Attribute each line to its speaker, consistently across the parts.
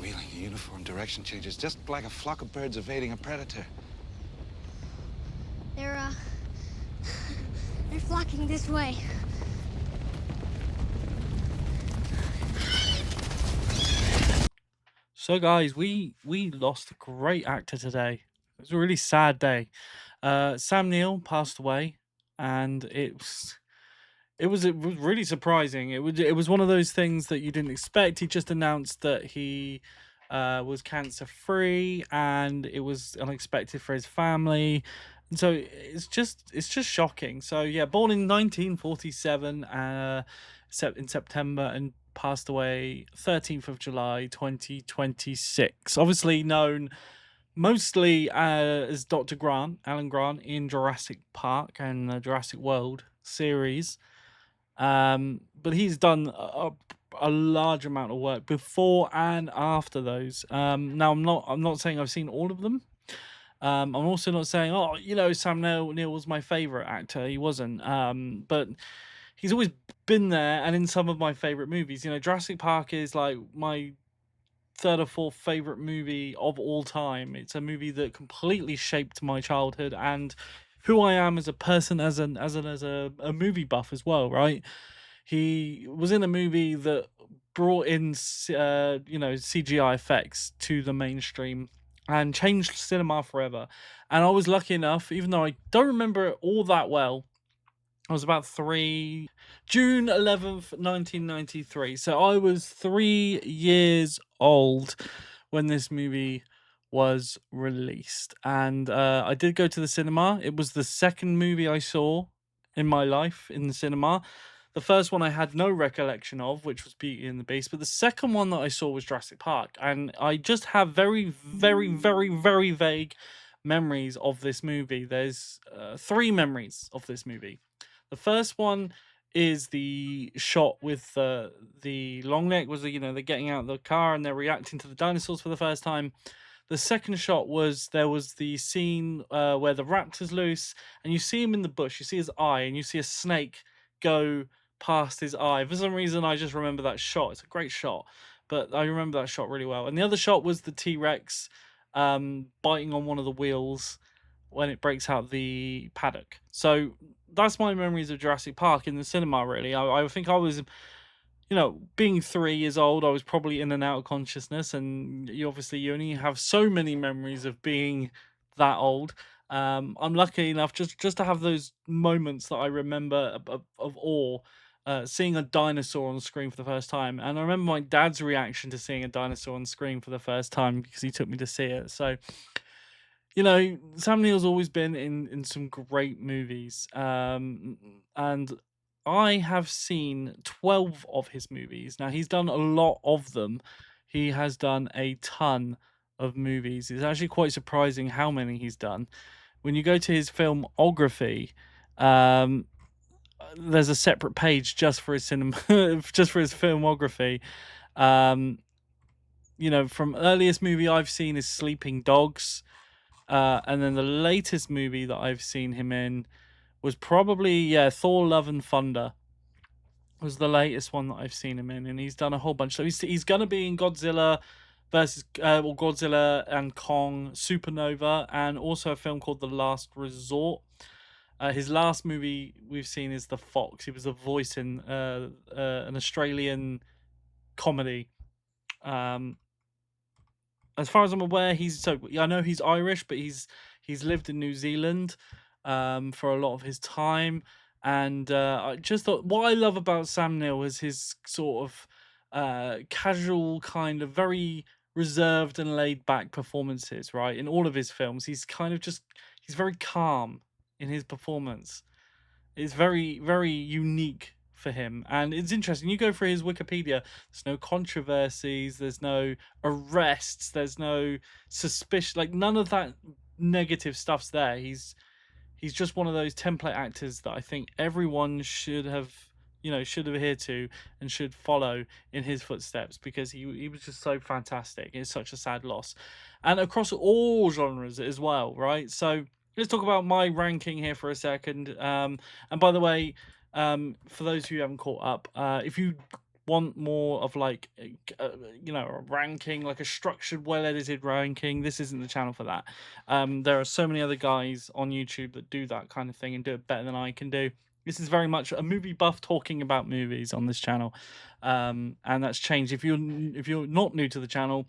Speaker 1: Wheeling, uniform, direction changes, just like a flock of birds evading a predator.
Speaker 2: They're, they're flocking this way.
Speaker 3: So guys, we lost a great actor today. It was a really sad day. Sam Neill passed away, and it was really surprising. It was one of those things that you didn't expect. He just announced that he was cancer free, and it was unexpected for his family. And so it's just shocking. So yeah, born in 1947, in September, and passed away 13th of July 2026. Obviously known mostly as Dr. Grant, Alan Grant, in Jurassic Park and the Jurassic World series. But he's done a large amount of work before and after those. Now I'm not saying I've seen all of them. I'm also not saying, oh, Sam Neill was my favorite actor. He wasn't. But he's always been there, and in some of my favorite movies. Jurassic Park is like my third or fourth favorite movie of all time. It's a movie that completely shaped my childhood and who I am as a person, as a movie buff as well, right? He was in a movie that brought in CGI effects to the mainstream and changed cinema forever. And I was lucky enough, even though I don't remember it all that well, I was about June 11th, 1993. So I was 3 years old when this movie was released. And I did go to the cinema. It was the second movie I saw in my life in the cinema. The first one I had no recollection of, which was Beauty and the Beast. But the second one that I saw was Jurassic Park. And I just have very, very, very, very vague memories of this movie. There's 3 memories of this movie. The first one is the shot with the long neck. They're getting out of the car and they're reacting to the dinosaurs for the first time. The second shot was there was the scene where the raptor's loose and you see him in the bush. You see his eye and you see a snake go past his eye. For some reason, I just remember that shot. It's a great shot, but I remember that shot really well. And the other shot was the T-Rex biting on one of the wheels when it breaks out the paddock. So that's my memories of Jurassic Park in the cinema, really. I think I was, being 3 years old, I was probably in and out of consciousness, and you only have so many memories of being that old. I'm lucky enough just to have those moments that I remember of awe. Seeing a dinosaur on the screen for the first time, and I remember my dad's reaction to seeing a dinosaur on screen for the first time because he took me to see it. So Sam Neill's always been in some great movies. And I have seen 12 of his movies. Now, he's done a lot of them. He has done a ton of movies. It's actually quite surprising how many he's done. When you go to his filmography, there's a separate page just for his cinema, just for his filmography. From earliest movie I've seen is Sleeping Dogs. And then the latest movie that I've seen him in was probably Thor: Love and Thunder was the latest one that I've seen him in, and he's done a whole bunch. So he's gonna be in Godzilla versus Godzilla and Kong, Supernova, and also a film called The Last Resort. His last movie we've seen is The Fox. He was a voice in an Australian comedy. As far as I'm aware, I know he's Irish, but he's lived in New Zealand for a lot of his time. And I just thought what I love about Sam Neill is his sort of casual, kind of very reserved and laid back performances, right? In all of his films, he's very calm in his performance. It's very, very unique for him. And it's interesting. You go through his Wikipedia, there's no controversies, there's no arrests, there's no suspicion, like none of that negative stuff's there. He's just one of those template actors that I think everyone should adhere to and should follow in his footsteps, because he was just so fantastic. It's such a sad loss. And across all genres as well, right? So let's talk about my ranking here for a second. And by the way, for those who haven't caught up, if you want more of like a ranking, like a structured, well edited ranking, this isn't the channel for that. There are so many other guys on YouTube that do that kind of thing and do it better than I can do. This is very much a movie buff talking about movies on this channel, and that's changed. If you're not new to the channel,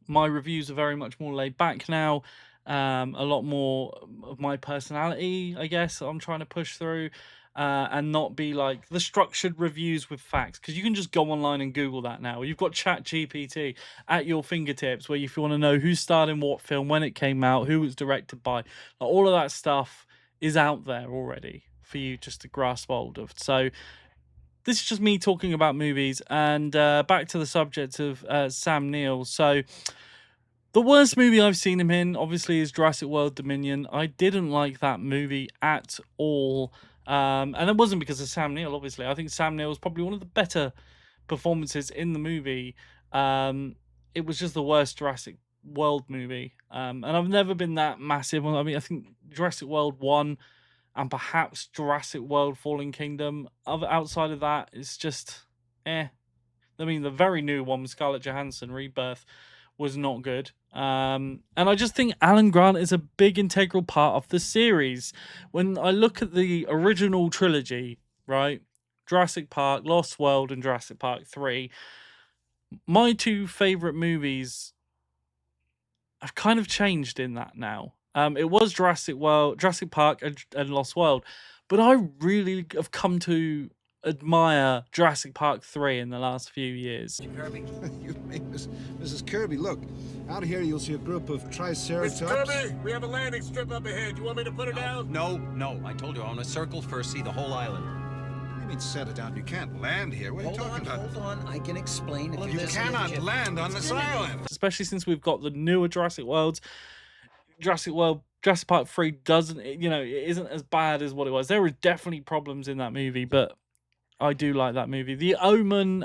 Speaker 3: my reviews are very much more laid back now. A lot more of my personality, I guess, I'm trying to push through, and not be like the structured reviews with facts, because you can just go online and Google that now. You've got Chat GPT at your fingertips, where if you want to know who starred in what film, when it came out, who it was directed by, like, all of that stuff is out there already for you just to grasp hold of. So this is just me talking about movies, and back to the subject of Sam Neill. So the worst movie I've seen him in, obviously, is Jurassic World Dominion. I didn't like that movie at all. And it wasn't because of Sam Neill, obviously. I think Sam Neill was probably one of the better performances in the movie. It was just the worst Jurassic World movie. And I've never been that massive. I mean, I think Jurassic World 1 and perhaps Jurassic World Fallen Kingdom. Outside of that, it's just, eh. I mean, the very new one with Scarlett Johansson, Rebirth, was not good. And I just think Alan Grant is a big integral part of the series. When I look at the original trilogy, right, Jurassic Park, Lost World, and Jurassic Park 3, my two favorite movies have kind of changed in that now. It was Jurassic Park, and Lost World, but I really have come to admire Jurassic Park 3 in the last few years.
Speaker 4: Kirby. You mean Mrs. Kirby, look. Out here you'll see a group of triceratops.
Speaker 5: Miss Kirby, we have a landing strip up ahead. You want me to put it down?
Speaker 6: No. I told you I want to circle first, see the whole island.
Speaker 4: What do you mean set it down? You can't land here. What are you talking about?
Speaker 6: Hold on. I can explain if
Speaker 4: You cannot land on this island.
Speaker 3: Especially since we've got the newer Jurassic Worlds. Jurassic Park 3 doesn't, it isn't as bad as what it was. There were definitely problems in that movie, but I do like that movie. The Omen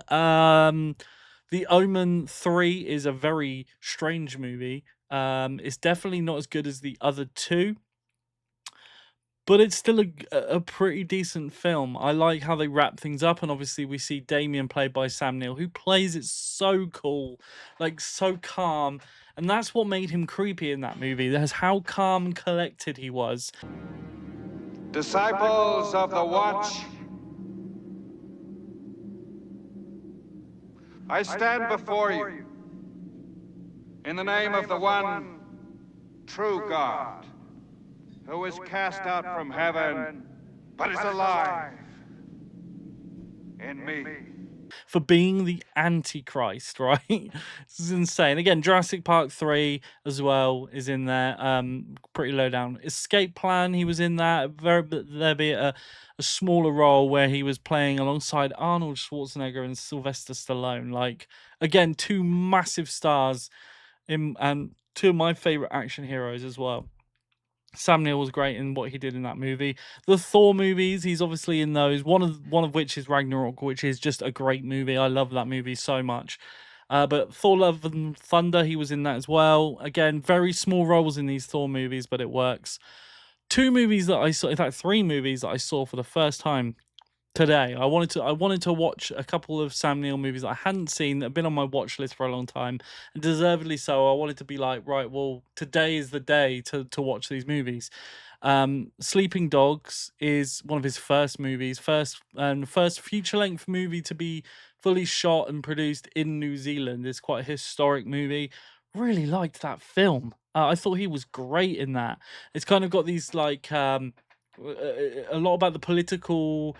Speaker 3: 3 is a very strange movie. It's definitely not as good as the other two, but it's still a pretty decent film. I like how they wrap things up, and obviously we see Damien played by Sam Neill, who plays it so cool, like so calm, and that's what made him creepy in that movie. That's how calm and collected he was.
Speaker 1: Disciples of the Watch, I stand before you in the name of the one true God, who was cast out from heaven, but is alive in me.
Speaker 3: For being the Antichrist, right? This is insane. Again, Jurassic Park 3 as well is in there. Pretty low down. Escape Plan, he was in that. There be a smaller role where he was playing alongside Arnold Schwarzenegger and Sylvester Stallone. Like, again, two massive stars and two of my favorite action heroes as well. Sam Neill was great in what he did in that movie. The Thor movies, he's obviously in those. One of which is Ragnarok, which is just a great movie. I love that movie so much. But Thor: Love and Thunder, he was in that as well. Again, very small roles in these Thor movies, but it works. Two movies that I saw, in fact, three movies that I saw for the first time today. I wanted to watch a couple of Sam Neill movies that I hadn't seen, that have been on my watch list for a long time, and deservedly so. I wanted to be like, right, well, today is the day to watch these movies. Sleeping Dogs is one of his first movies, first feature-length movie to be fully shot and produced in New Zealand. It's quite a historic movie. Really liked that film. I thought he was great in that. It's kind of got these like a lot about the political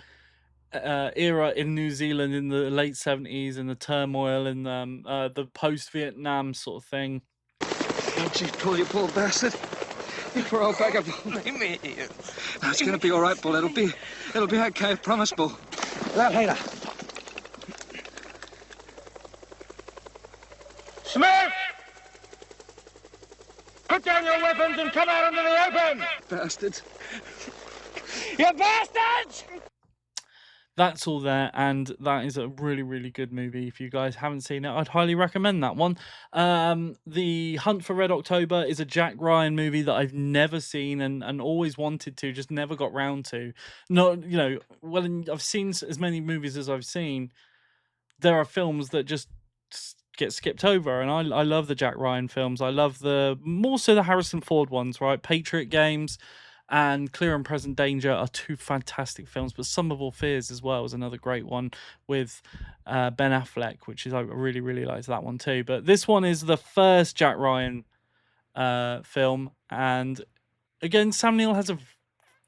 Speaker 3: era in New Zealand in the late 70s and the turmoil and the post-Vietnam sort of thing.
Speaker 7: Don't you pull, you poor bastard. You poor old bag of... Leave me. No, it's going to be all right, Bull. It'll be okay, I promise, Bull. That later.
Speaker 5: Smith! Put down your weapons and come out into the open!
Speaker 7: Bastards.
Speaker 5: You bastards!
Speaker 3: That's all there, and that is a really, really good movie. If you guys haven't seen it, I'd highly recommend that one. The Hunt for Red October is a Jack Ryan movie that I've never seen and always wanted to, just never got round to. Not, well, I've seen as many movies as I've seen. there are films that just get skipped over, and I love the Jack Ryan films. I love more so the Harrison Ford ones, right? Patriot Games and Clear and Present Danger are two fantastic films, but Sum of All Fears as well is another great one with Ben Affleck, which is, I really, really like that one too. But this one is the first Jack Ryan film, and again, Sam Neill has a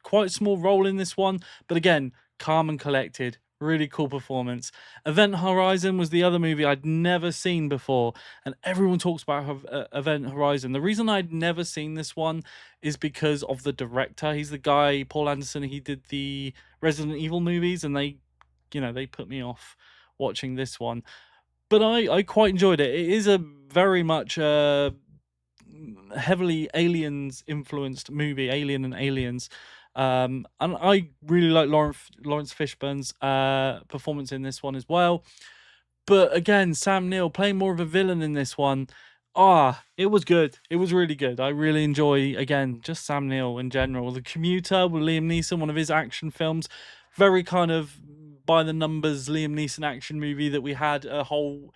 Speaker 3: quite small role in this one, but again, calm and collected. Really cool performance. Event Horizon was the other movie I'd never seen before, and everyone talks about Event Horizon. The reason I'd never seen this one is because of the director. He's the guy, Paul Anderson. He did the Resident Evil movies, and they put me off watching this one. But I quite enjoyed it. It is a very much heavily aliens influenced movie, Alien and Aliens. And I really like Lawrence Fishburne's performance in this one as well. But again, Sam Neill playing more of a villain in this one. It was good. It was really good. I really enjoy, again, just Sam Neill in general. The Commuter with Liam Neeson, one of his action films. Very kind of by the numbers Liam Neeson action movie that we had a whole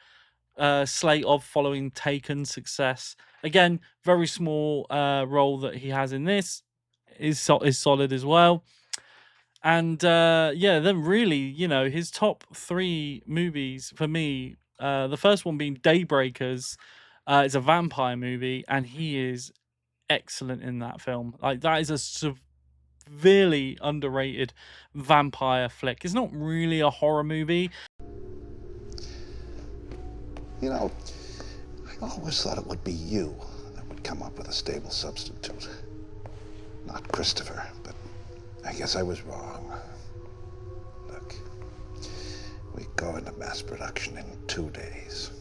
Speaker 3: slate of following Taken success. Again, very small role that he has in this is solid as well. And then really, his top 3 movies for me, the first one being Daybreakers. It's a vampire movie, and he is excellent in that film. Like, that is a severely underrated vampire flick. It's not really a horror movie.
Speaker 8: You know, I always thought it would be you that would come up with a stable substitute. Not Christopher, but I guess I was wrong. Look, we go into mass production in 2 days.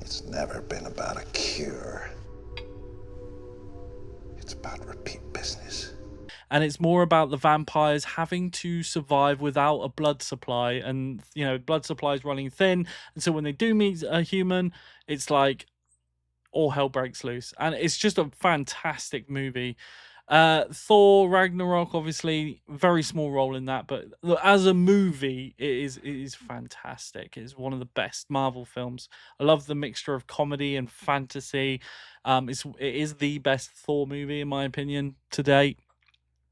Speaker 8: It's never been about a cure. It's about repeat business.
Speaker 3: And it's more about the vampires having to survive without a blood supply, and blood supply is running thin, and so when they do meet a human, it's like all hell breaks loose, and it's just a fantastic movie. Thor Ragnarok, obviously, very small role in that, but as a movie, it is fantastic. It's one of the best Marvel films. I love the mixture of comedy and fantasy. It is the best Thor movie in my opinion to date.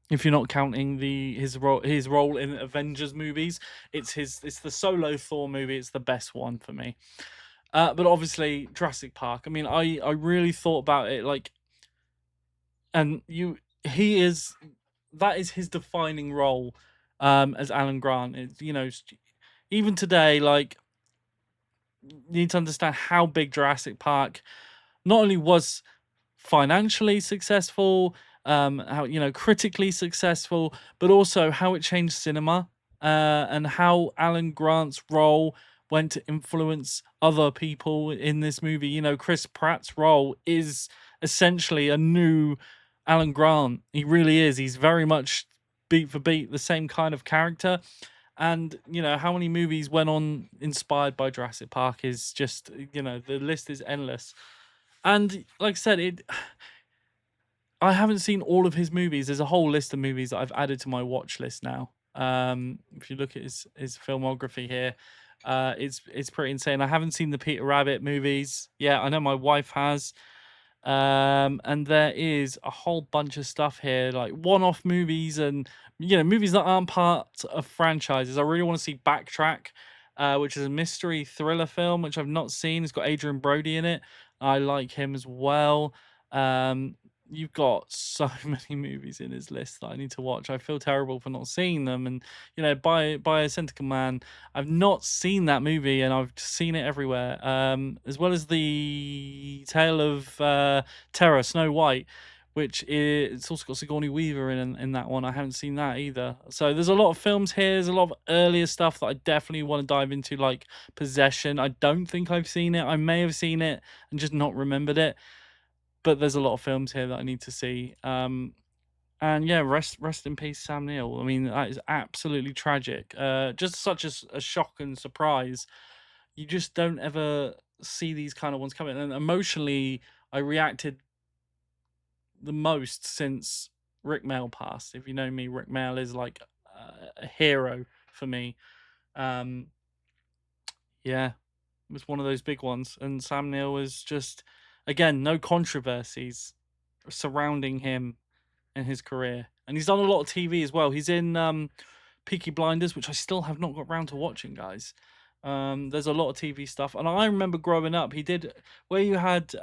Speaker 3: If you're not counting his role in Avengers movies, it's the solo Thor movie. It's the best one for me. But obviously Jurassic Park. I mean, I really thought about it, like, and that is his defining role as Alan Grant. Even today, like, you need to understand how big Jurassic Park not only was financially successful, how critically successful, but also how it changed cinema, and how Alan Grant's role went to influence other people in this movie. Chris Pratt's role is essentially a new Alan Grant. He really is. He's very much beat for beat the same kind of character. And how many movies went on inspired by Jurassic Park is just, the list is endless. And like I said, I haven't seen all of his movies. There's a whole list of movies that I've added to my watch list now. If you look at his filmography here, it's pretty insane. I haven't seen the Peter Rabbit movies. Yeah, I know my wife has. And there is a whole bunch of stuff here, like one-off movies and movies that aren't part of franchises. I really want to see Backtrack, which is a mystery thriller film which I've not seen. It's got Adrian Brody in it. I like him as well. You've got so many movies in his list that I need to watch. I feel terrible for not seeing them. And by a Sentical Man, I've not seen that movie, and I've seen it everywhere. As well as the Tale of Terror, Snow White, which it's also got Sigourney Weaver in that one. I haven't seen that either. So there's a lot of films here. There's a lot of earlier stuff that I definitely want to dive into, like Possession. I don't think I've seen it. I may have seen it and just not remembered it. But there's a lot of films here that I need to see. And yeah, rest in peace, Sam Neill. I mean, that is absolutely tragic. Just such a shock and surprise. You just don't ever see these kind of ones coming. And emotionally, I reacted the most since Rick Mail passed. If you know me, Rick Mail is like a hero for me. Yeah, it was one of those big ones. And Sam Neill was just, again, no controversies surrounding him and his career. And he's done a lot of TV as well. He's in Peaky Blinders, which I still have not got round to watching, guys. There's a lot of TV stuff. And I remember growing up, he did, where you had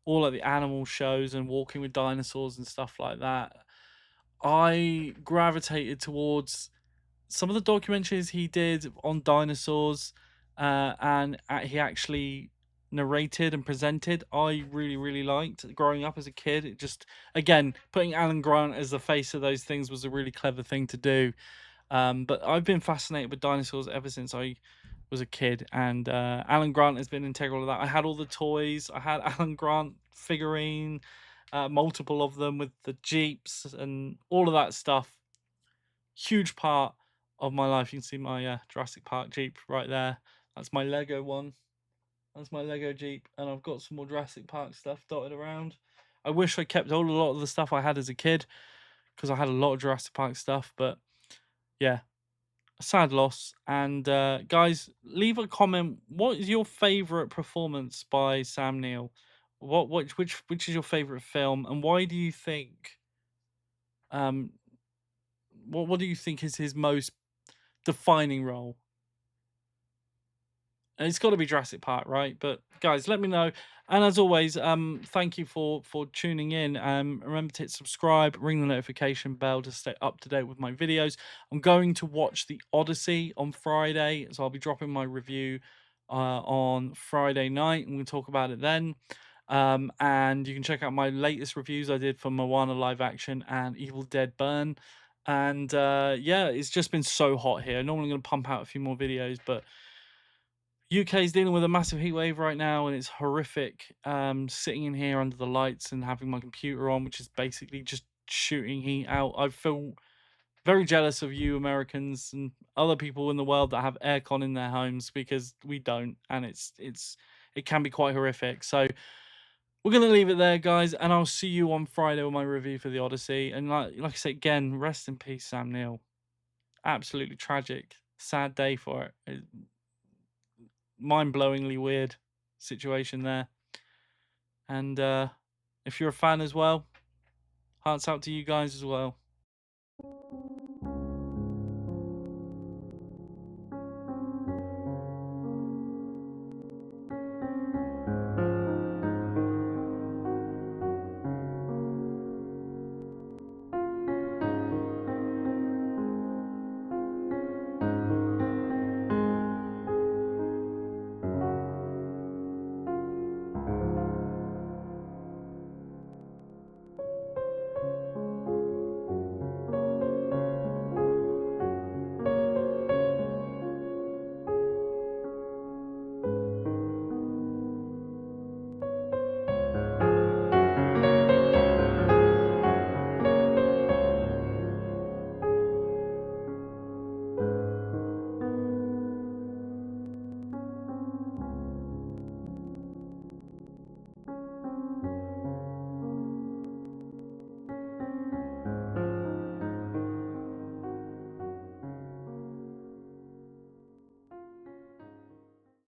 Speaker 3: all of the animal shows and Walking with Dinosaurs and stuff like that. I gravitated towards some of the documentaries he did on dinosaurs, and he actually narrated and presented. I really, really liked growing up as a kid. It just, again, putting Alan Grant as the face of those things was a really clever thing to do. But I've been fascinated with dinosaurs ever since I was a kid, and Alan Grant has been integral to that. I had all the toys. I had Alan Grant figurine, multiple of them with the Jeeps and all of that stuff. Huge part of my life. You can see my Jurassic Park Jeep right there. That's my Lego one. That's my Lego Jeep, and I've got some more Jurassic Park stuff dotted around. I wish I kept a lot of the stuff I had as a kid, because I had a lot of Jurassic Park stuff, but yeah, a sad loss. And guys, leave a comment. What is your favorite performance by Sam Neill? Which is your favorite film, and why do you think what do you think is his most defining role? And it's got to be Jurassic Park, right? But guys, let me know. And as always, thank you for tuning in. Remember to hit subscribe, ring the notification bell to stay up to date with my videos. I'm going to watch The Odyssey on Friday, so I'll be dropping my review on Friday night, and we'll talk about it then. And you can check out my latest reviews I did for Moana live action and Evil Dead Burn. And yeah, it's just been so hot here. Normally I'm going to pump out a few more videos, but UK is dealing with a massive heat wave right now, and it's horrific. Sitting in here under the lights and having my computer on, which is basically just shooting heat out. I feel very jealous of you Americans and other people in the world that have aircon in their homes, because we don't, and it can be quite horrific. So we're gonna leave it there, guys, and I'll see you on Friday with my review for The Odyssey. And like I said again, rest in peace, Sam Neill. Absolutely tragic, sad day for it. Mind-blowingly weird situation there. And if you're a fan as well, hearts out to you guys as well.